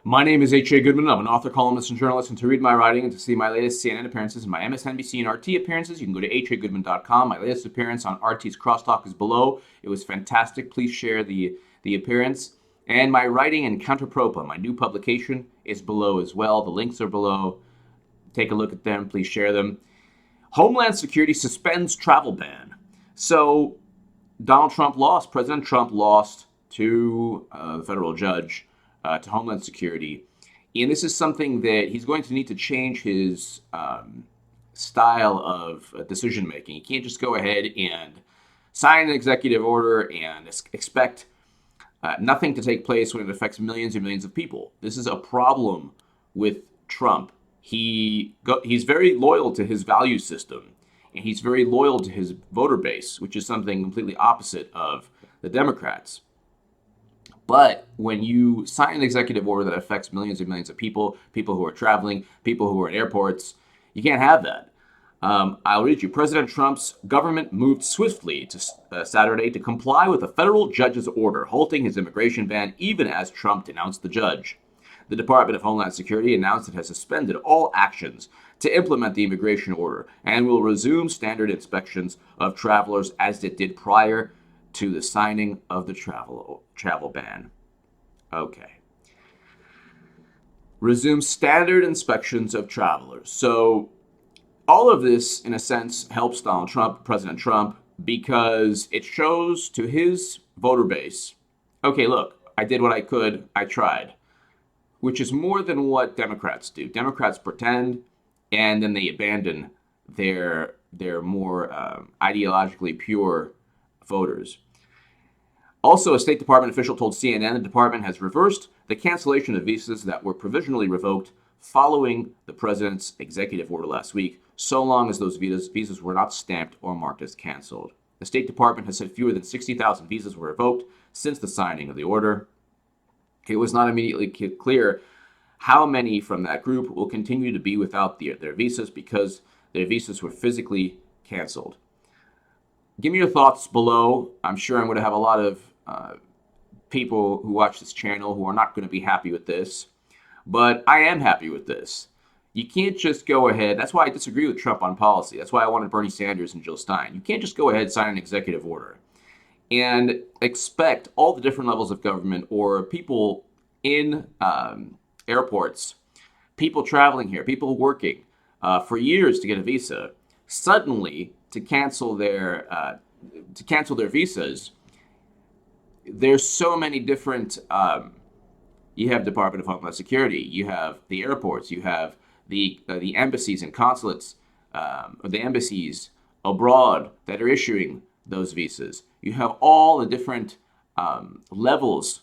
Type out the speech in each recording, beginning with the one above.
My name is H.A. Goodman. I'm an author, columnist, and journalist. And to read my writing and to see my latest CNN appearances and my MSNBC and RT appearances, you can go to hagoodman.com. My latest appearance on RT's CrossTalk is below. It was fantastic. Please share the appearance. And my writing in Counterpropa, my new publication, is below as well. The links are below. Take a look at them. Please share them. Homeland Security suspends travel ban. So Donald Trump lost. President Trump lost to the federal judge, to Homeland Security. And this is something that he's going to need to change his style of decision-making. He can't just go ahead and sign an executive order and expect nothing to take place when it affects millions and millions of people. This is a problem with Trump. He's very loyal to his value system, and he's very loyal to his voter base, which is something completely opposite of the Democrats. But when you sign an executive order that affects millions and millions of people, people who are traveling, people who are in airports, you can't have that. I'll read you. President Trump's government moved swiftly to Saturday to comply with a federal judge's order halting his immigration ban, even as Trump denounced the judge. The Department of Homeland Security announced it has suspended all actions to implement the immigration order and will resume standard inspections of travelers as it did prior to the signing of the travel ban. Okay. Resume standard inspections of travelers. So all of this, in a sense, helps Donald Trump, President Trump, because it shows to his voter base, okay, look, I did what I could, I tried, which is more than what Democrats do. Democrats pretend, and then they abandon their more ideologically pure voters. Also, a State Department official told CNN the department has reversed the cancellation of visas that were provisionally revoked following the president's executive order last week, so long as those visas were not stamped or marked as canceled. The State Department has said fewer than 60,000 visas were revoked since the signing of the order. It was not immediately clear how many from that group will continue to be without their visas because their visas were physically canceled. Give me your thoughts below. I'm sure I'm going to have a lot of people who watch this channel who are not going to be happy with this, but I am happy with this. You can't just go ahead. That's why I disagree with Trump on policy. That's why I wanted Bernie Sanders and Jill Stein. You can't just go ahead and sign an executive order and expect all the different levels of government or people in airports, people traveling here, people working for years to get a visa, suddenly to cancel their visas. There's so many different. You have Department of Homeland Security. You have the airports. You have the embassies and consulates, or the embassies abroad that are issuing those visas. You have all the different levels,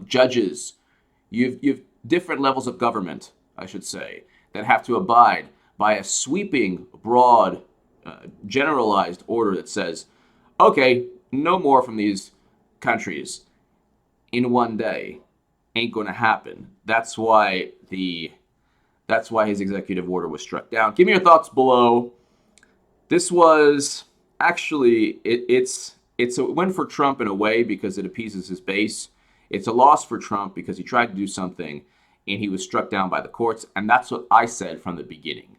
judges. You've different levels of government, I should say, that have to abide by a sweeping, broad, generalized order that says, okay, no more from these countries in one day. Ain't going to happen. That's why his executive order was struck down. Give me your thoughts below. This was actually it's a win for Trump in a way because it appeases his base. It's a loss for Trump because he tried to do something and he was struck down by the courts. And that's what I said from the beginning.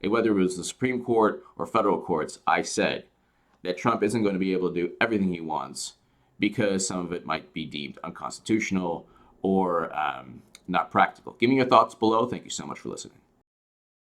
Whether it was the Supreme Court or federal courts, I said that Trump isn't going to be able to do everything he wants because some of it might be deemed unconstitutional or not practical. Give me your thoughts below. Thank you so much for listening.